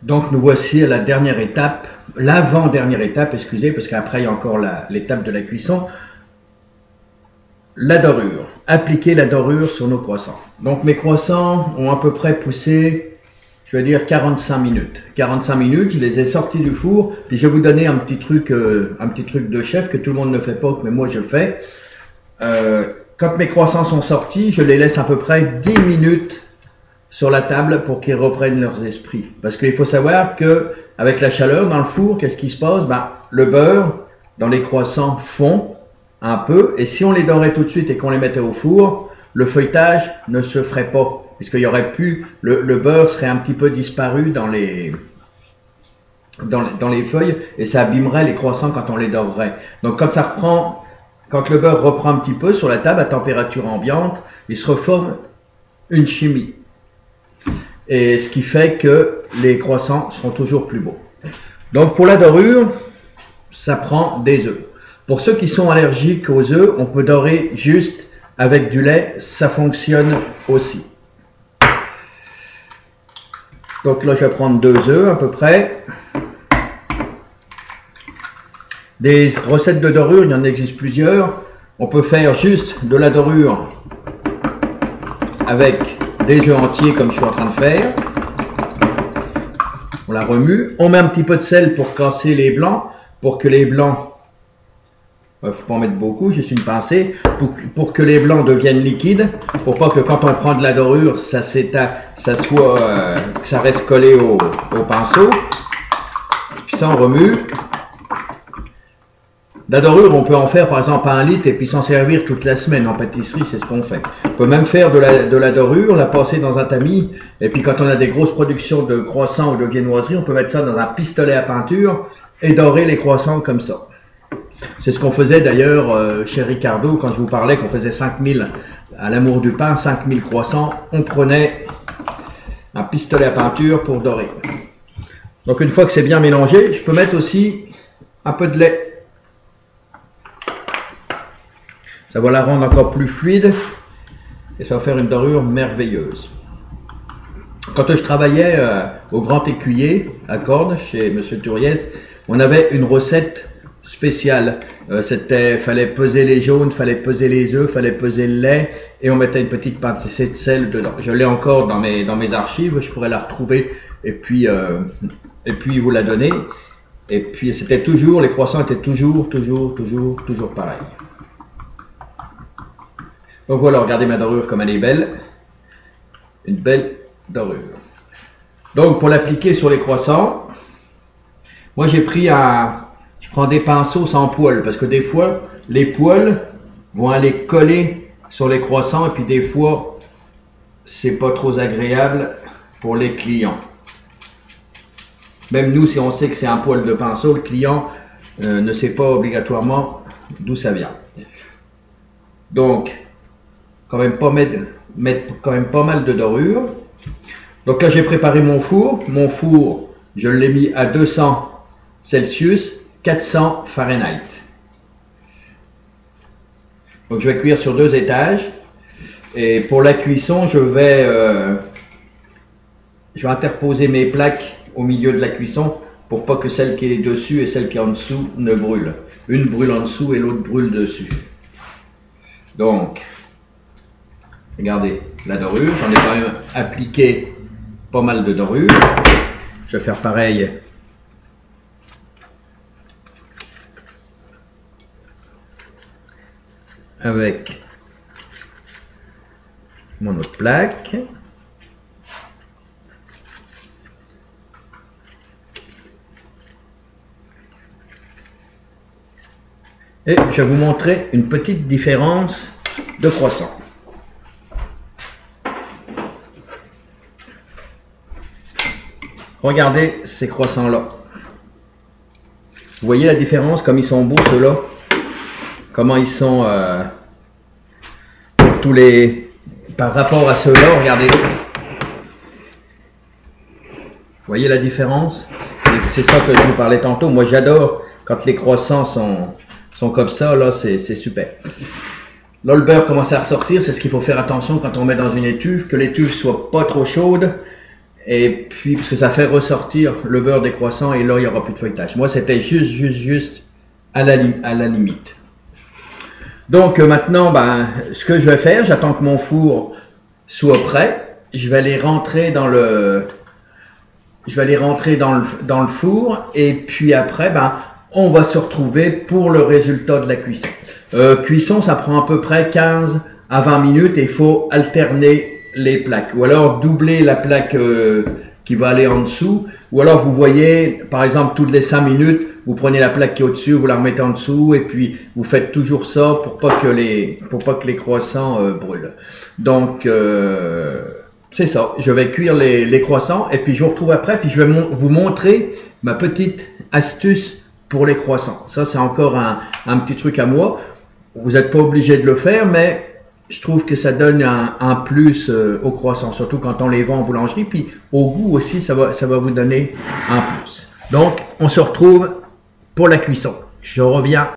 Donc nous voici à la dernière étape, l'avant-dernière étape, excusez, parce qu'après il y a encore l'étape de la cuisson. La dorure, appliquer la dorure sur nos croissants. Donc mes croissants ont à peu près poussé, je vais dire 45 minutes. 45 minutes, je les ai sortis du four, puis je vais vous donner un petit truc de chef que tout le monde ne fait pas, mais moi je le fais. Quand mes croissants sont sortis, je les laisse à peu près 10 minutes sur la table pour qu'ils reprennent leurs esprits. Parce qu'il faut savoir que avec la chaleur dans le four, qu'est-ce qui se passe? Le beurre dans les croissants fond un peu, et si on les dorait tout de suite et qu'on les mettait au four, le feuilletage ne se ferait pas, puisqu'il y aurait pu, le beurre serait un petit peu disparu dans les feuilles, et ça abîmerait les croissants quand on les dorerait. Donc quand le beurre reprend un petit peu sur la table à température ambiante, il se reforme une chimie. Et ce qui fait que les croissants seront toujours plus beaux. Donc pour la dorure, ça prend des œufs. Pour ceux qui sont allergiques aux œufs, on peut dorer juste avec du lait, ça fonctionne aussi. Donc là, je vais prendre 2 œufs à peu près. Des recettes de dorure, il y en existe plusieurs. On peut faire juste de la dorure avec des œufs entiers comme je suis en train de faire. On la remue. On met un petit peu de sel pour casser les blancs, pour que les blancs, il ne faut pas en mettre beaucoup, juste une pincée, pour que les blancs deviennent liquides, pour pas que quand on prend de la dorure, que ça reste collé au pinceau. Puis ça on remue. La dorure, on peut en faire par exemple 1 litre et puis s'en servir toute la semaine en pâtisserie, c'est ce qu'on fait. On peut même faire de la dorure, la passer dans un tamis, et puis quand on a des grosses productions de croissants ou de viennoiseries, on peut mettre ça dans un pistolet à peinture et dorer les croissants comme ça. C'est ce qu'on faisait d'ailleurs chez Ricardo, quand je vous parlais qu'on faisait 5000 à l'amour du pain, 5000 croissants, on prenait un pistolet à peinture pour dorer. Donc une fois que c'est bien mélangé, je peux mettre aussi un peu de lait. Ça va la rendre encore plus fluide et ça va faire une dorure merveilleuse. Quand je travaillais au Grand Écuyer à Cordes, chez M. Turiès, on avait une recette spéciale. Fallait peser les jaunes, fallait peser les œufs, fallait peser le lait et on mettait une petite pincée de sel dedans. Je l'ai encore dans mes archives, je pourrais la retrouver et puis vous la donner. Et puis c'était toujours, les croissants étaient toujours pareils. Donc voilà, regardez ma dorure comme elle est belle. Une belle dorure. Donc pour l'appliquer sur les croissants, moi je prends des pinceaux sans poils parce que des fois les poils vont aller coller sur les croissants et puis des fois c'est pas trop agréable pour les clients. Même nous, si on sait que c'est un poil de pinceau, le client ne sait pas obligatoirement d'où ça vient. Donc quand même mettre quand même pas mal de dorure. Donc là j'ai préparé mon four. Mon four, je l'ai mis à 200 Celsius, 400 Fahrenheit. Donc je vais cuire sur 2 étages. Et pour la cuisson, je vais interposer mes plaques au milieu de la cuisson pour pas que celle qui est dessus et celle qui est en dessous ne brûle. Une brûle en dessous et l'autre brûle dessus. Donc regardez la dorure, j'en ai quand même appliqué pas mal de dorure. Je vais faire pareil avec mon autre plaque. Et je vais vous montrer une petite différence de croissant. Regardez ces croissants-là. Vous voyez la différence, comme ils sont beaux ceux-là? Comment ils sont par rapport à ceux-là, regardez. Vous voyez la différence? C'est ça que je vous parlais tantôt. Moi j'adore quand les croissants sont comme ça, là c'est super. Là le beurre commence à ressortir, c'est ce qu'il faut faire attention quand on met dans une étuve, que l'étuve soit pas trop chaude Et puis, parce que ça fait ressortir le beurre des croissants et là, il n'y aura plus de feuilletage. Moi, c'était juste à la limite. Donc, maintenant, ben, ce que je vais faire, j'attends que mon four soit prêt. Je vais les rentrer dans le four et puis après, ben, on va se retrouver pour le résultat de la cuisson. Cuisson, ça prend à peu près 15 à 20 minutes et il faut alterner les plaques. Ou alors doubler la plaque qui va aller en dessous. Ou alors vous voyez, par exemple, toutes les 5 minutes, vous prenez la plaque qui est au-dessus, vous la remettez en dessous et puis vous faites toujours ça pour pas que les croissants brûlent. Donc, c'est ça. Je vais cuire les croissants et puis je vous retrouve après. Puis je vais vous montrer ma petite astuce pour les croissants. Ça, c'est encore un petit truc à moi. Vous n'êtes pas obligé de le faire, mais je trouve que ça donne un plus aux croissants, surtout quand on les vend en boulangerie. Puis au goût aussi, ça va vous donner un plus. Donc, on se retrouve pour la cuisson. Je reviens.